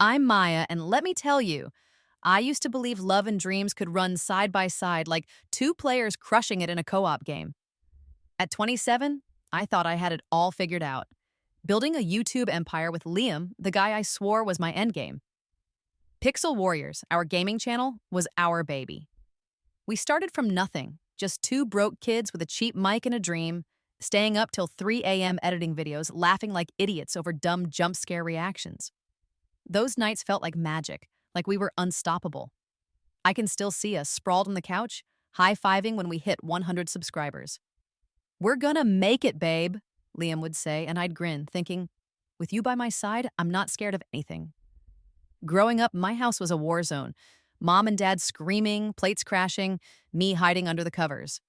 I'm Maya, and let me tell you, I used to believe love and dreams could run side by side like two players crushing it in a co op game. At 27, I thought I had it all figured out. Building a YouTube empire with Liam, the guy I swore was my endgame. Pixel Warriors, our gaming channel, was our baby. We started from nothing, just two broke kids with a cheap mic and a dream, staying up till 3 a.m. editing videos, laughing like idiots over dumb jump scare reactions. Those nights felt like magic, like we were unstoppable. I can still see us sprawled on the couch, high-fiving when we hit 100 subscribers. "We're gonna make it, babe," Liam would say, and I'd grin, thinking, with you by my side, I'm not scared of anything. Growing up, my house was a war zone. Mom and dad screaming, plates crashing, me hiding under the covers.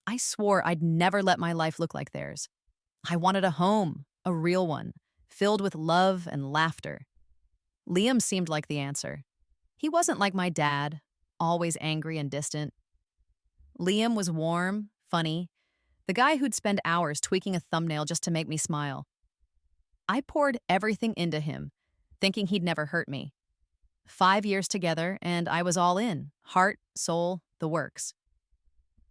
I swore I'd never let my life look like theirs. I wanted a home, a real one, filled with love and laughter. Liam seemed like the answer. He wasn't like my dad, always angry and distant. Liam was warm, funny, the guy who'd spend hours tweaking a thumbnail just to make me smile. I poured everything into him, thinking he'd never hurt me. 5 years together, and I was all in, heart, soul, the works.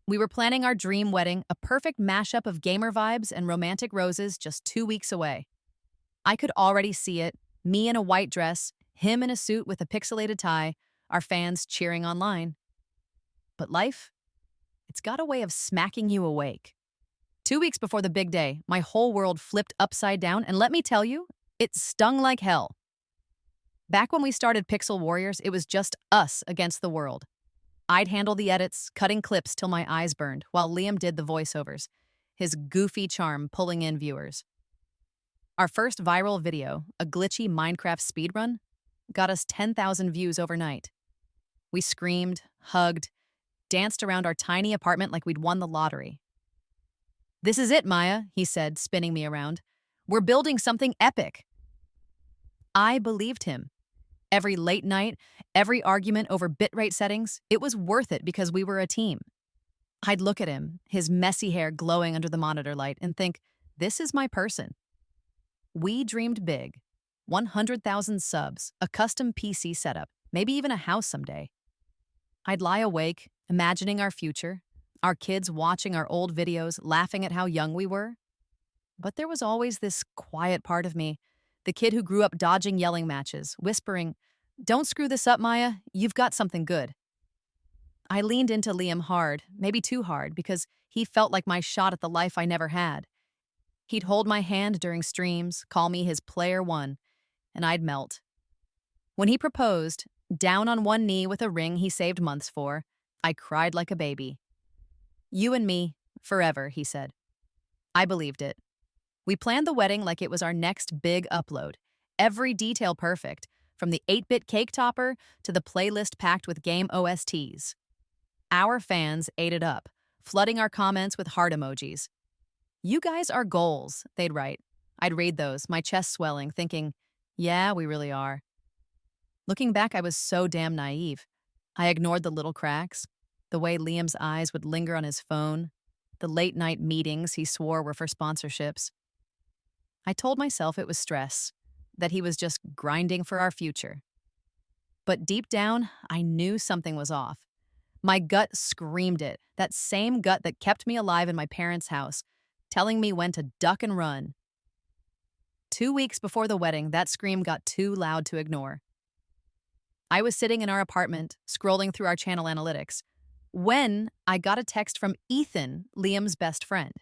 We were planning our dream wedding, a perfect mashup of gamer vibes and romantic roses, just 2 weeks away. I could already see it, me in a white dress, him in a suit with a pixelated tie, our fans cheering online. But life, it's got a way of smacking you awake. 2 weeks before the big day, my whole world flipped upside down, and let me tell you, it stung like hell. Back when we started Pixel Warriors, it was just us against the world. I'd handle the edits, cutting clips till my eyes burned, while Liam did the voiceovers, his goofy charm pulling in viewers. Our first viral video, a glitchy Minecraft speedrun, got us 10,000 views overnight. We screamed, hugged, danced around our tiny apartment like we'd won the lottery. "This is it, Maya," he said, spinning me around. "We're building something epic." I believed him. Every late night, every argument over bitrate settings, it was worth it because we were a team. I'd look at him, his messy hair glowing under the monitor light, and think, this is my person. We dreamed big. 100,000 subs, a custom PC setup, maybe even a house someday. I'd lie awake, imagining our future, our kids watching our old videos, laughing at how young we were. But there was always this quiet part of me, the kid who grew up dodging yelling matches, whispering, "Don't screw this up, Maya. You've got something good." I leaned into Liam hard, maybe too hard, because he felt like my shot at the life I never had. He'd hold my hand during streams, call me his player one, and I'd melt. When he proposed, down on one knee with a ring he saved months for, I cried like a baby. "You and me, forever," he said. I believed it. We planned the wedding like it was our next big upload. Every detail perfect, from the 8-bit cake topper to the playlist packed with game OSTs. Our fans ate it up, flooding our comments with heart emojis. "You guys are goals," they'd write. I'd read those, my chest swelling, thinking, yeah, we really are. Looking back, I was so damn naive. I ignored the little cracks, the way Liam's eyes would linger on his phone, the late-night meetings he swore were for sponsorships. I told myself it was stress, that he was just grinding for our future. But deep down, I knew something was off. My gut screamed it, that same gut that kept me alive in my parents' house, telling me when to duck and run. 2 weeks before the wedding, that scream got too loud to ignore. I was sitting in our apartment, scrolling through our channel analytics, when I got a text from Ethan, Liam's best friend.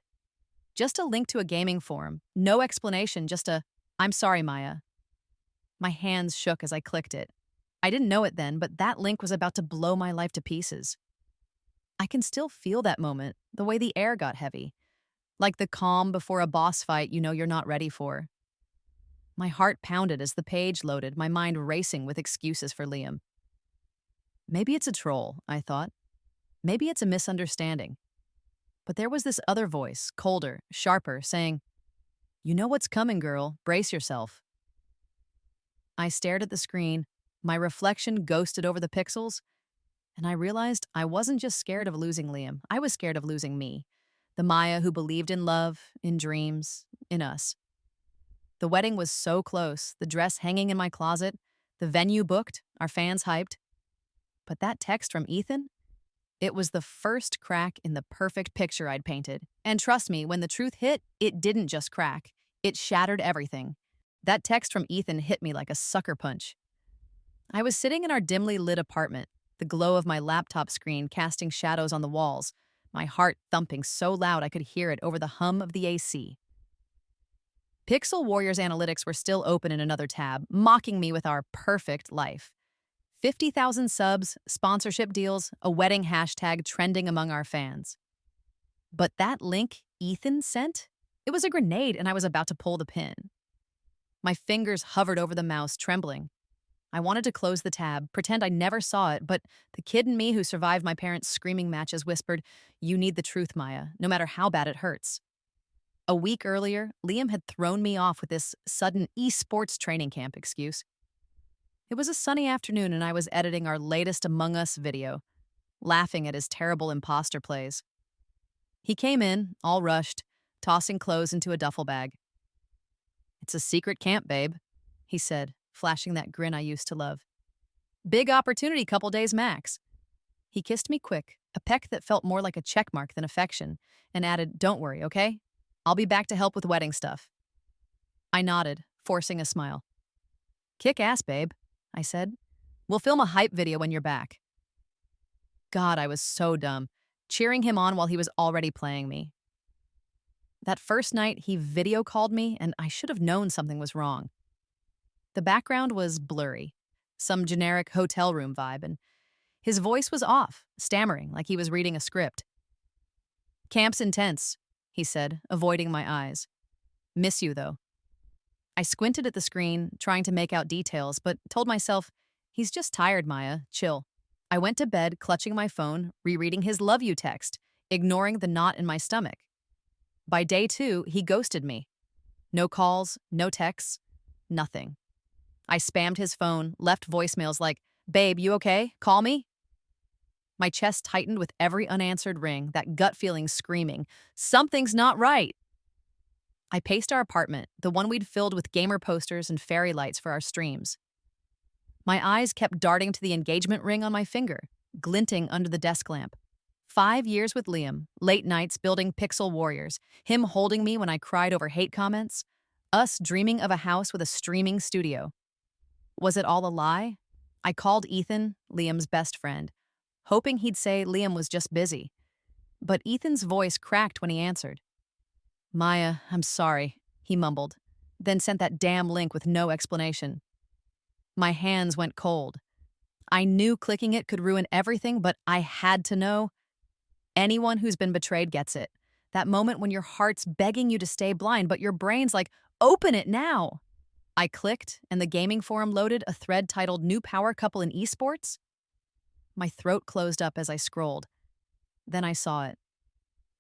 Just a link to a gaming forum, no explanation, just a, "I'm sorry, Maya." My hands shook as I clicked it. I didn't know it then, but that link was about to blow my life to pieces. I can still feel that moment, the way the air got heavy. Like the calm before a boss fight you know you're not ready for. My heart pounded as the page loaded, my mind racing with excuses for Liam. Maybe it's a troll, I thought. Maybe it's a misunderstanding. But there was this other voice, colder, sharper, saying, "You know what's coming, girl. Brace yourself." I stared at the screen, my reflection ghosted over the pixels, and I realized I wasn't just scared of losing Liam. I was scared of losing me, the Maya who believed in love, in dreams, in us. The wedding was so close, the dress hanging in my closet, the venue booked, our fans hyped. But that text from Ethan? It was the first crack in the perfect picture I'd painted. And trust me, when the truth hit, it didn't just crack. It shattered everything. That text from Ethan hit me like a sucker punch. I was sitting in our dimly lit apartment, the glow of my laptop screen casting shadows on the walls, my heart thumping so loud I could hear it over the hum of the AC. Pixel Warriors analytics were still open in another tab, mocking me with our perfect life. 50,000 subs, sponsorship deals, a wedding hashtag trending among our fans. But that link Ethan sent? It was a grenade, and I was about to pull the pin. My fingers hovered over the mouse, trembling. I wanted to close the tab, pretend I never saw it, but the kid in me who survived my parents' screaming matches whispered, "You need the truth, Maya, no matter how bad it hurts." A week earlier, Liam had thrown me off with this sudden esports training camp excuse. It was a sunny afternoon and I was editing our latest Among Us video, laughing at his terrible imposter plays. He came in, all rushed, tossing clothes into a duffel bag. "It's a secret camp, babe," he said, flashing that grin I used to love. "Big opportunity, couple days max." He kissed me quick, a peck that felt more like a checkmark than affection, and added, "Don't worry, okay? I'll be back to help with wedding stuff." I nodded, forcing a smile. "Kick ass, babe," I said. "We'll film a hype video when you're back." God, I was so dumb, cheering him on while he was already playing me. That first night, he video called me, and I should have known something was wrong. The background was blurry, some generic hotel room vibe, and his voice was off, stammering like he was reading a script. "Camp's intense," he said, avoiding my eyes. "Miss you, though." I squinted at the screen, trying to make out details, but told myself, "He's just tired, Maya. Chill." I went to bed, clutching my phone, rereading his love you text, ignoring the knot in my stomach. By day 2, he ghosted me. No calls, no texts, nothing. I spammed his phone, left voicemails like, "Babe, you okay? Call me?" My chest tightened with every unanswered ring, that gut feeling screaming, "Something's not right." I paced our apartment, the one we'd filled with gamer posters and fairy lights for our streams. My eyes kept darting to the engagement ring on my finger, glinting under the desk lamp. 5 years with Liam, late nights building Pixel Warriors, him holding me when I cried over hate comments, us dreaming of a house with a streaming studio. Was it all a lie? I called Ethan, Liam's best friend, hoping he'd say Liam was just busy. But Ethan's voice cracked when he answered. "Maya, I'm sorry," he mumbled, then sent that damn link with no explanation. My hands went cold. I knew clicking it could ruin everything, but I had to know. Anyone who's been betrayed gets it. That moment when your heart's begging you to stay blind, but your brain's like, "Open it now." I clicked, and the gaming forum loaded a thread titled "New Power Couple in Esports." My throat closed up as I scrolled. Then I saw it.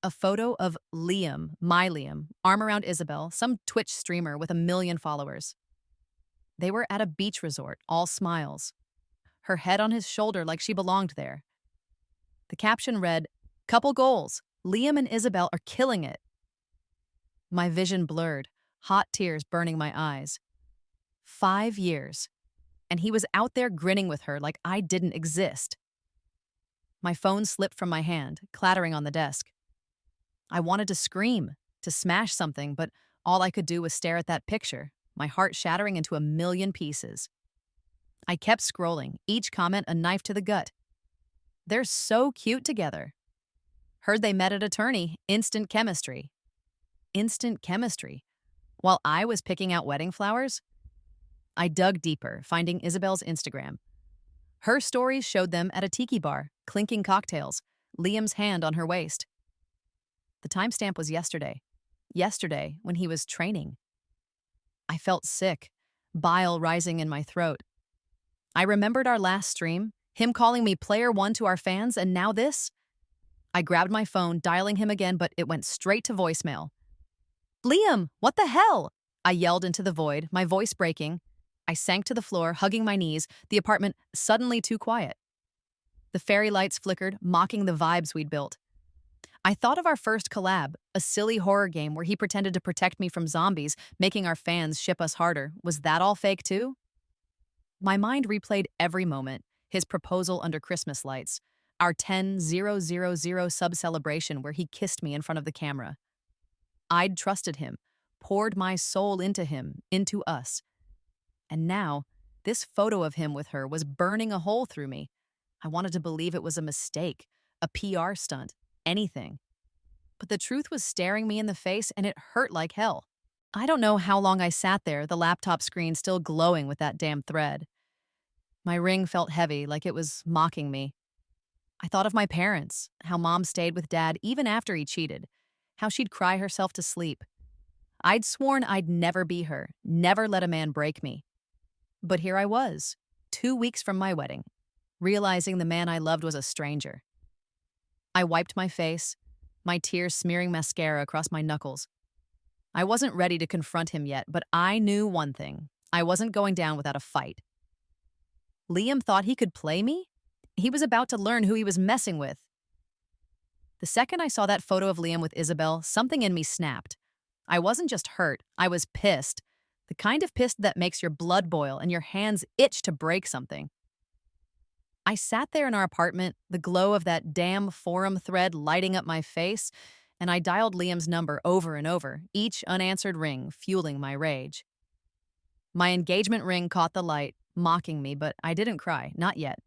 A photo of Liam, my Liam, arm around Isabel, some Twitch streamer with 1 million followers. They were at a beach resort, all smiles. Her head on his shoulder like she belonged there. The caption read, "Couple goals. Liam and Isabel are killing it." My vision blurred, hot tears burning my eyes. 5 years. And he was out there grinning with her like I didn't exist. My phone slipped from my hand, clattering on the desk. I wanted to scream, to smash something, but all I could do was stare at that picture, my heart shattering into 1,000,000 pieces. I kept scrolling, each comment a knife to the gut. They're so cute together. Heard they met at attorney, instant chemistry. Instant chemistry. While I was picking out wedding flowers? I dug deeper, finding Isabel's Instagram. Her stories showed them at a tiki bar, clinking cocktails, Liam's hand on her waist. The timestamp was yesterday. Yesterday, when he was training. I felt sick, bile rising in my throat. I remembered our last stream, him calling me player 1 to our fans, and now this? I grabbed my phone, dialing him again, but it went straight to voicemail. "Liam, what the hell?" I yelled into the void, my voice breaking. I sank to the floor, hugging my knees, the apartment suddenly too quiet. The fairy lights flickered, mocking the vibes we'd built. I thought of our first collab, a silly horror game where he pretended to protect me from zombies, making our fans ship us harder. Was that all fake too? My mind replayed every moment: his proposal under Christmas lights, our 10,000 sub celebration where he kissed me in front of the camera. I'd trusted him, poured my soul into him, into us. And now, this photo of him with her was burning a hole through me. I wanted to believe it was a mistake, a PR stunt, anything. But the truth was staring me in the face, and it hurt like hell. I don't know how long I sat there, the laptop screen still glowing with that damn thread. My ring felt heavy, like it was mocking me. I thought of my parents, how mom stayed with dad even after he cheated, how she'd cry herself to sleep. I'd sworn I'd never be her, never let a man break me. But here I was, 2 weeks from my wedding, realizing the man I loved was a stranger. I wiped my face, my tears smearing mascara across my knuckles. I wasn't ready to confront him yet, but I knew one thing: I wasn't going down without a fight. Liam thought he could play me? He was about to learn who he was messing with. The second I saw that photo of Liam with Isabel, something in me snapped. I wasn't just hurt, I was pissed. The kind of pissed that makes your blood boil and your hands itch to break something. I sat there in our apartment, the glow of that damn forum thread lighting up my face, and I dialed Liam's number over and over, each unanswered ring fueling my rage. My engagement ring caught the light, mocking me, but I didn't cry, not yet.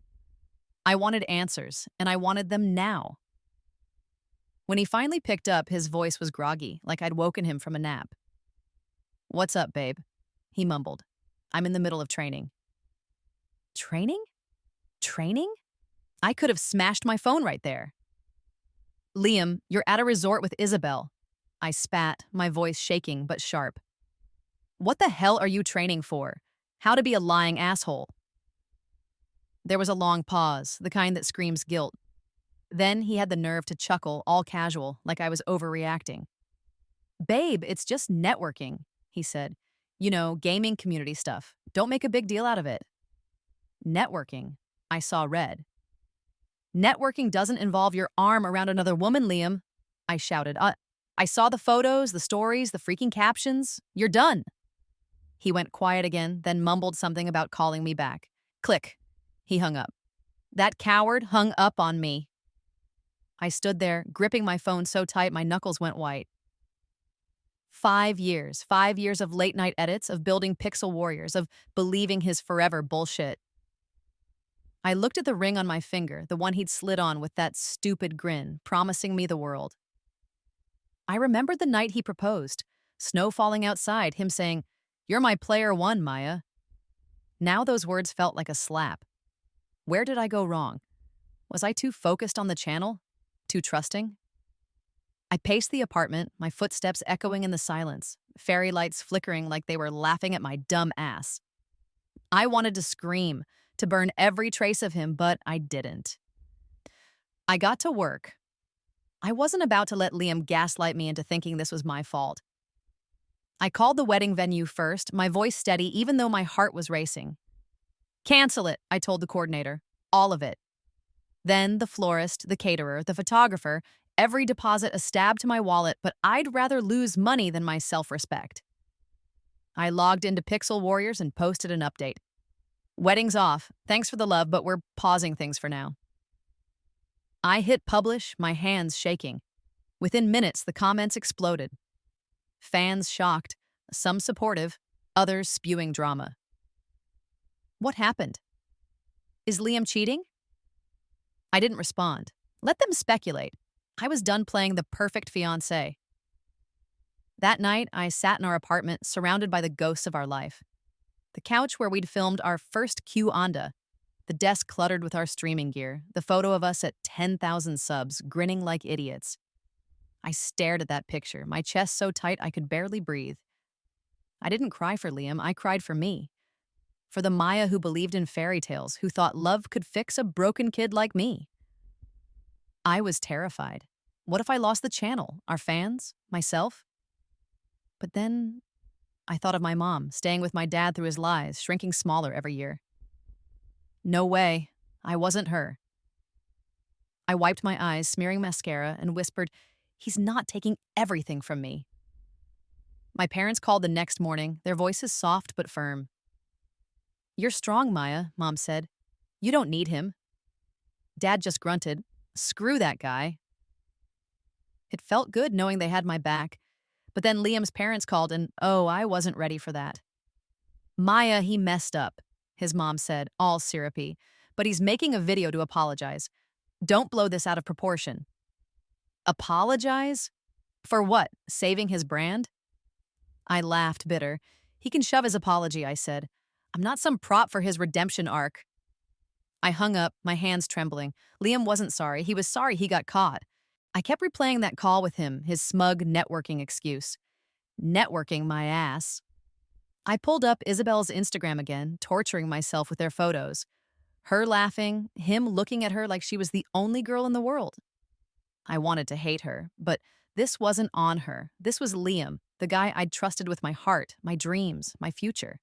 I wanted answers, and I wanted them now. When he finally picked up, his voice was groggy, like I'd woken him from a nap. "What's up, babe?" he mumbled. "I'm in the middle of training." Training? Training? I could have smashed my phone right there. "Liam, you're at a resort with Isabel." I spat, my voice shaking but sharp. "What the hell are you training for? How to be a lying asshole?" There was a long pause, the kind that screams guilt. Then he had the nerve to chuckle, all casual, like I was overreacting. "Babe, it's just networking," he said. "You know, gaming community stuff. Don't make a big deal out of it." Networking. I saw red. "Networking doesn't involve your arm around another woman, Liam," I shouted. I saw the photos, the stories, the freaking captions. You're done." He went quiet again, then mumbled something about calling me back. Click. He hung up. That coward hung up on me. I stood there, gripping my phone so tight my knuckles went white. 5 years of late-night edits, of building pixel warriors, of believing his forever bullshit. I looked at the ring on my finger, the one he'd slid on with that stupid grin, promising me the world. I remembered the night he proposed, snow falling outside, him saying, "You're my player one, Maya." Now those words felt like a slap. Where did I go wrong? Was I too focused on the channel? Too trusting? I paced the apartment, my footsteps echoing in the silence, fairy lights flickering like they were laughing at my dumb ass. I wanted to scream, to burn every trace of him, but I didn't. I got to work. I wasn't about to let Liam gaslight me into thinking this was my fault. I called the wedding venue first, my voice steady even though my heart was racing. "Cancel it," I told the coordinator. "All of it." Then the florist, the caterer, the photographer, every deposit a stab to my wallet, but I'd rather lose money than my self-respect. I logged into Pixel Warriors and posted an update. "Wedding's off. Thanks for the love, but we're pausing things for now." I hit publish, my hands shaking. Within minutes, the comments exploded. Fans shocked, some supportive, others spewing drama. What happened? Is Liam cheating? I didn't respond. Let them speculate. I was done playing the perfect fiancé. That night, I sat in our apartment, surrounded by the ghosts of our life. The couch where we'd filmed our first Q-Onda, the desk cluttered with our streaming gear, the photo of us at 10,000 subs, grinning like idiots. I stared at that picture, my chest so tight I could barely breathe. I didn't cry for Liam, I cried for me. For the Maya who believed in fairy tales, who thought love could fix a broken kid like me. I was terrified. What if I lost the channel, our fans, myself? But then I thought of my mom, staying with my dad through his lies, shrinking smaller every year. No way. I wasn't her. I wiped my eyes, smearing mascara, and whispered, "He's not taking everything from me." My parents called the next morning, their voices soft but firm. You're strong, Maya, Mom said. You don't need him. Dad just grunted. Screw that guy. It felt good knowing they had my back. But then Liam's parents called and, oh, I wasn't ready for that. Maya, he messed up, his mom said, all syrupy. But he's making a video to apologize. Don't blow this out of proportion. Apologize? For what? Saving his brand? I laughed, bitter. He can shove his apology, I said. I'm not some prop for his redemption arc. I hung up, my hands trembling. Liam wasn't sorry. He was sorry he got caught. I kept replaying that call with him, his smug networking excuse. Networking my ass. I pulled up Isabel's Instagram again, torturing myself with their photos. Her laughing, him looking at her like she was the only girl in the world. I wanted to hate her, but this wasn't on her. This was Liam, the guy I'd trusted with my heart, my dreams, my future.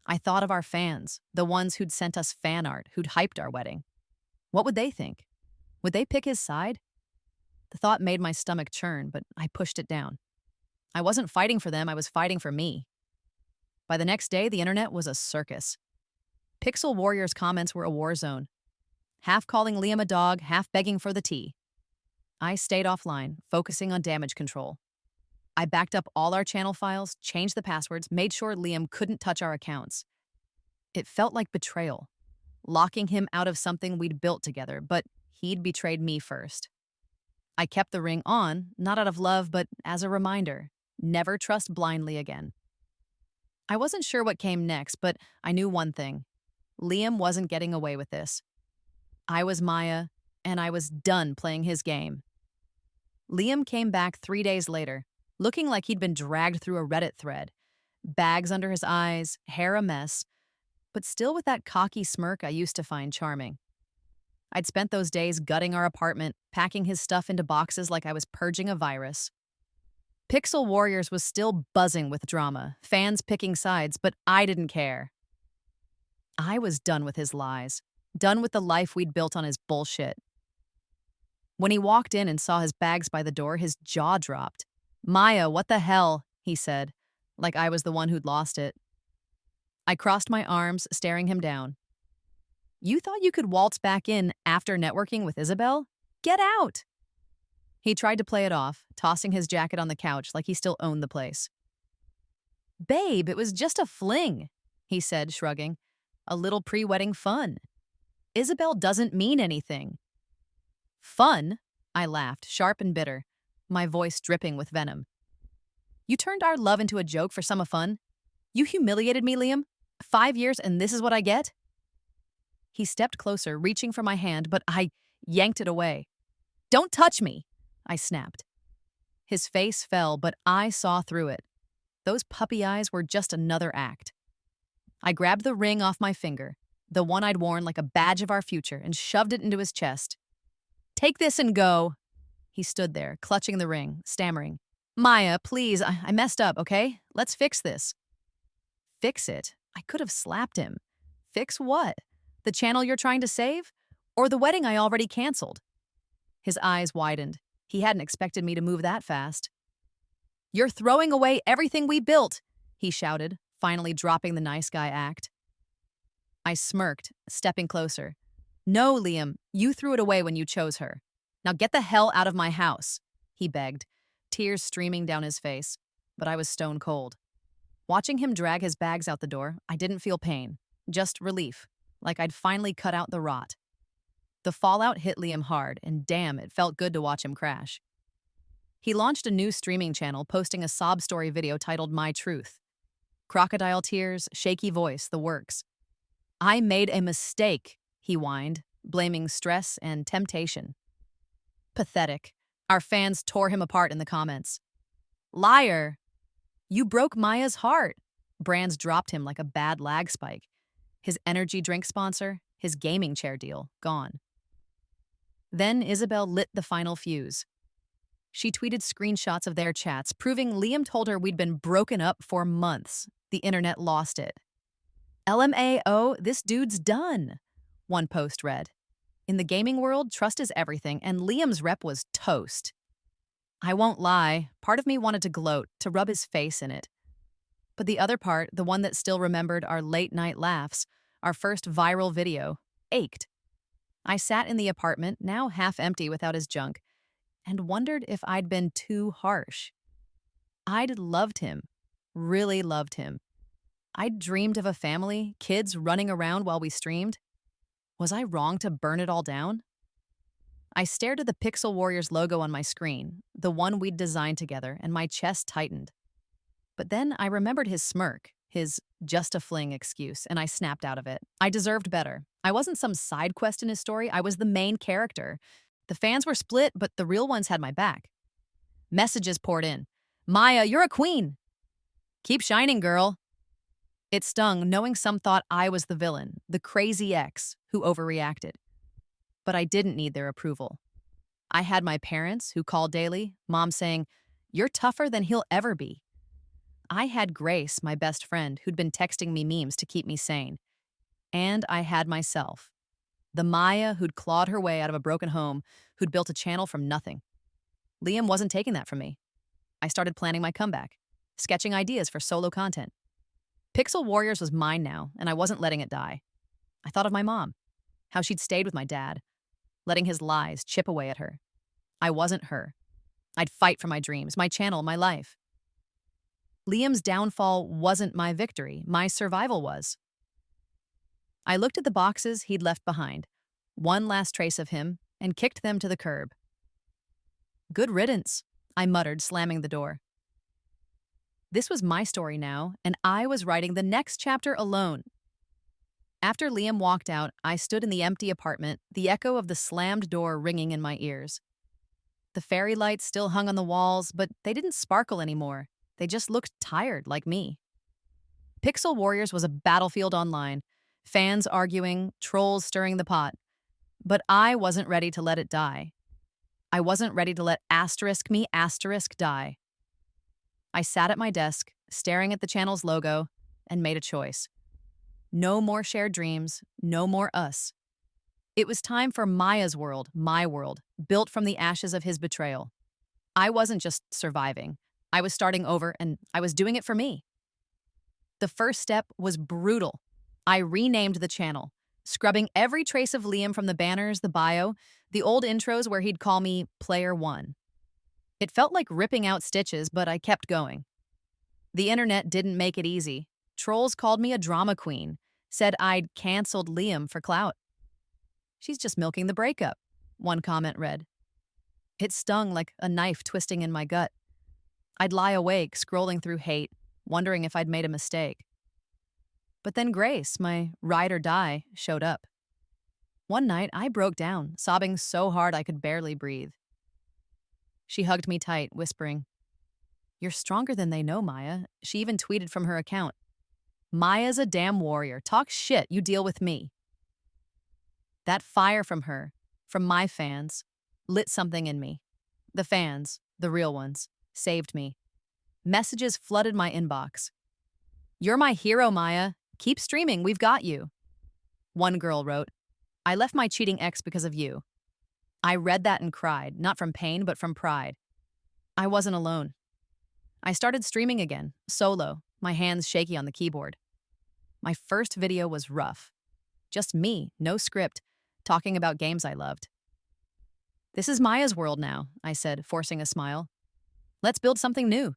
I thought of our fans, the ones who'd sent us fan art, who'd hyped our wedding. What would they think? Would they pick his side? The thought made my stomach churn, but I pushed it down. I wasn't fighting for them, I was fighting for me. By the next day, the internet was a circus. Pixel Warriors' comments were a war zone. Half calling Liam a dog, half begging for the tea. I stayed offline, focusing on damage control. I backed up all our channel files, changed the passwords, made sure Liam couldn't touch our accounts. It felt like betrayal, locking him out of something we'd built together, but he'd betrayed me first. I kept the ring on, not out of love, but as a reminder, never trust blindly again. I wasn't sure what came next, but I knew one thing. Liam wasn't getting away with this. I was Maya, and I was done playing his game. Liam came back 3 days later, looking like he'd been dragged through a Reddit thread. Bags under his eyes, hair a mess, but still with that cocky smirk I used to find charming. I'd spent those days gutting our apartment, packing his stuff into boxes like I was purging a virus. Pixel Warriors was still buzzing with drama, fans picking sides, but I didn't care. I was done with his lies, done with the life we'd built on his bullshit. When he walked in and saw his bags by the door, his jaw dropped. Maya, what the hell? He said, like I was the one who'd lost it. I crossed my arms, staring him down. You thought you could waltz back in after networking with Isabel? Get out! He tried to play it off, tossing his jacket on the couch like he still owned the place. Babe, it was just a fling, he said, shrugging. A little pre-wedding fun. Isabel doesn't mean anything. Fun? I laughed, sharp and bitter, my voice dripping with venom. You turned our love into a joke for some fun? You humiliated me, Liam? 5 years and this is what I get? He stepped closer, reaching for my hand, but I yanked it away. Don't touch me, I snapped. His face fell, but I saw through it. Those puppy eyes were just another act. I grabbed the ring off my finger, the one I'd worn like a badge of our future, and shoved it into his chest. Take this and go. He stood there, clutching the ring, stammering. Maya, please, I messed up, okay? Let's fix this. Fix it? I could have slapped him. Fix what? The channel you're trying to save? Or the wedding I already canceled? His eyes widened. He hadn't expected me to move that fast. You're throwing away everything we built, he shouted, finally dropping the nice guy act. I smirked, stepping closer. No, Liam, you threw it away when you chose her. Now get the hell out of my house, he begged, tears streaming down his face, but I was stone cold. Watching him drag his bags out the door, I didn't feel pain, just relief, like I'd finally cut out the rot. The fallout hit Liam hard, and damn, it felt good to watch him crash. He launched a new streaming channel, posting a sob story video titled My Truth. Crocodile tears, shaky voice, the works. I made a mistake, he whined, blaming stress and temptation. Pathetic. Our fans tore him apart in the comments. Liar! You broke Maya's heart. Brands dropped him like a bad lag spike. His energy drink sponsor, his gaming chair deal, gone. Then Isabel lit the final fuse. She tweeted screenshots of their chats, proving Liam told her we'd been broken up for months. The internet lost it. LMAO, this dude's done, one post read. In the gaming world, trust is everything, and Liam's rep was toast. I won't lie, part of me wanted to gloat, to rub his face in it. But the other part, the one that still remembered our late night laughs, our first viral video, ached. I sat in the apartment, now half empty without his junk, and wondered if I'd been too harsh. I'd loved him, really loved him. I'd dreamed of a family, kids running around while we streamed. Was I wrong to burn it all down? I stared at the Pixel Warriors logo on my screen, the one we'd designed together, and my chest tightened. But then I remembered his smirk, his just a fling excuse, and I snapped out of it. I deserved better. I wasn't some side quest in his story, I was the main character. The fans were split, but the real ones had my back. Messages poured in. Maya, you're a queen. Keep shining, girl. It stung, knowing some thought I was the villain, the crazy ex who overreacted. But I didn't need their approval. I had my parents, who called daily, mom saying, "You're tougher than he'll ever be." I had Grace, my best friend, who'd been texting me memes to keep me sane. And I had myself, the Maya who'd clawed her way out of a broken home, who'd built a channel from nothing. Liam wasn't taking that from me. I started planning my comeback, sketching ideas for solo content. Pixel Warriors was mine now, and I wasn't letting it die. I thought of my mom, how she'd stayed with my dad, letting his lies chip away at her. I wasn't her. I'd fight for my dreams, my channel, my life. Liam's downfall wasn't my victory, my survival was. I looked at the boxes he'd left behind, one last trace of him, and kicked them to the curb. Good riddance, I muttered, slamming the door. This was my story now, and I was writing the next chapter alone. After Liam walked out, I stood in the empty apartment, the echo of the slammed door ringing in my ears. The fairy lights still hung on the walls, but they didn't sparkle anymore. They just looked tired, like me. Pixel Warriors was a battlefield online, fans arguing, trolls stirring the pot. But I wasn't ready to let it die. I wasn't ready to let *me* die. I sat at my desk, staring at the channel's logo, and made a choice. No more shared dreams, no more us. It was time for Maya's world, my world, built from the ashes of his betrayal. I wasn't just surviving. I was starting over, and I was doing it for me. The first step was brutal. I renamed the channel, scrubbing every trace of Liam from the banners, the bio, the old intros where he'd call me Player One. It felt like ripping out stitches, but I kept going. The internet didn't make it easy. Trolls called me a drama queen, said I'd canceled Liam for clout. "She's just milking the breakup," one comment read. It stung like a knife twisting in my gut. I'd lie awake, scrolling through hate, wondering if I'd made a mistake. But then Grace, my ride or die, showed up. One night, I broke down, sobbing so hard I could barely breathe. She hugged me tight, whispering, "You're stronger than they know, Maya." She even tweeted from her account, "Maya's a damn warrior. Talk shit, you deal with me." That fire from her, from my fans, lit something in me. The fans, the real ones, saved me. Messages flooded my inbox. "You're my hero, Maya. Keep streaming, we've got you." One girl wrote, "I left my cheating ex because of you." I read that and cried, not from pain, but from pride. I wasn't alone. I started streaming again, solo, my hands shaky on the keyboard. My first video was rough. Just me, no script, talking about games I loved. "This is Maya's world now," I said, forcing a smile. "Let's build something new."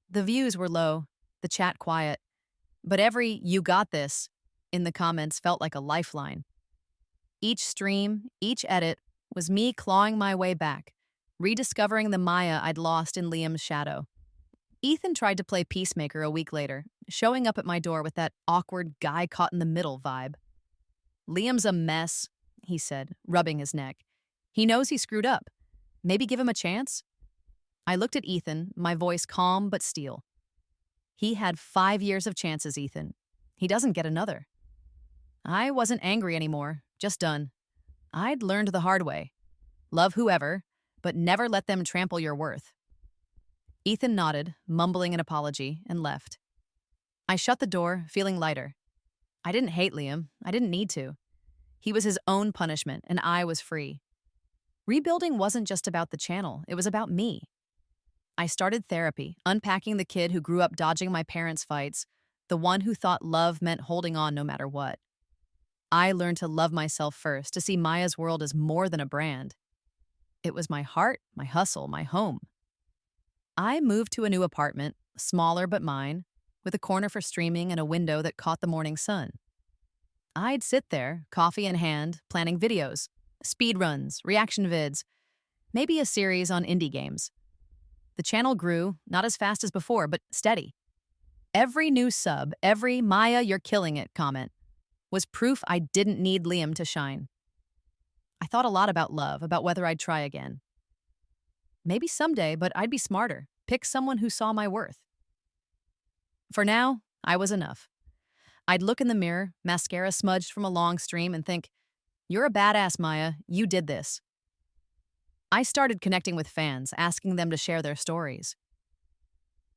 The views were low, the chat quiet, but every "you got this" in the comments felt like a lifeline. Each stream, each edit, was me clawing my way back, rediscovering the Maya I'd lost in Liam's shadow. Ethan tried to play peacemaker a week later, showing up at my door with that awkward guy caught in the middle vibe. "Liam's a mess," he said, rubbing his neck. "He knows he screwed up. Maybe give him a chance?" I looked at Ethan, my voice calm but steel. "He had 5 years of chances, Ethan. He doesn't get another." I wasn't angry anymore, just done. I'd learned the hard way. Love whoever, but never let them trample your worth. Ethan nodded, mumbling an apology, and left. I shut the door, feeling lighter. I didn't hate Liam. I didn't need to. He was his own punishment, and I was free. Rebuilding wasn't just about the channel. It was about me. I started therapy, unpacking the kid who grew up dodging my parents' fights, the one who thought love meant holding on no matter what. I learned to love myself first, to see Maya's world as more than a brand. It was my heart, my hustle, my home. I moved to a new apartment, smaller but mine, with a corner for streaming and a window that caught the morning sun. I'd sit there, coffee in hand, planning videos, speed runs, reaction vids, maybe a series on indie games. The channel grew, not as fast as before, but steady. Every new sub, every "Maya, you're killing it" comment was proof I didn't need Liam to shine. I thought a lot about love, about whether I'd try again. Maybe someday, but I'd be smarter. Pick someone who saw my worth. For now, I was enough. I'd look in the mirror, mascara smudged from a long stream, and think, "You're a badass, Maya. You did this." I started connecting with fans, asking them to share their stories.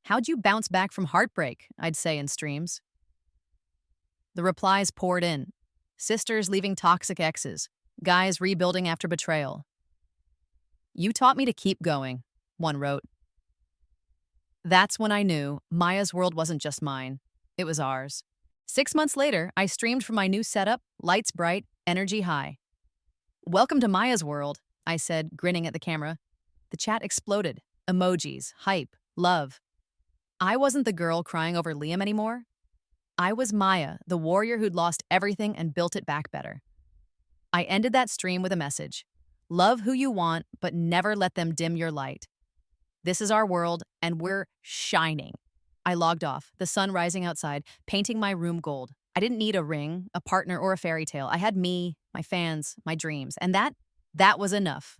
"How'd you bounce back from heartbreak?" I'd say in streams. The replies poured in. Sisters leaving toxic exes, guys rebuilding after betrayal. "You taught me to keep going," one wrote. That's when I knew Maya's world wasn't just mine. It was ours. 6 months later, I streamed from my new setup, lights bright, energy high. "Welcome to Maya's world," I said, grinning at the camera. The chat exploded. Emojis, hype, love. I wasn't the girl crying over Liam anymore. I was Maya, the warrior who'd lost everything and built it back better. I ended that stream with a message. Love who you want, but never let them dim your light. This is our world, and we're shining. I logged off, the sun rising outside, painting my room gold. I didn't need a ring, a partner, or a fairy tale. I had me, my fans, my dreams, and that was enough.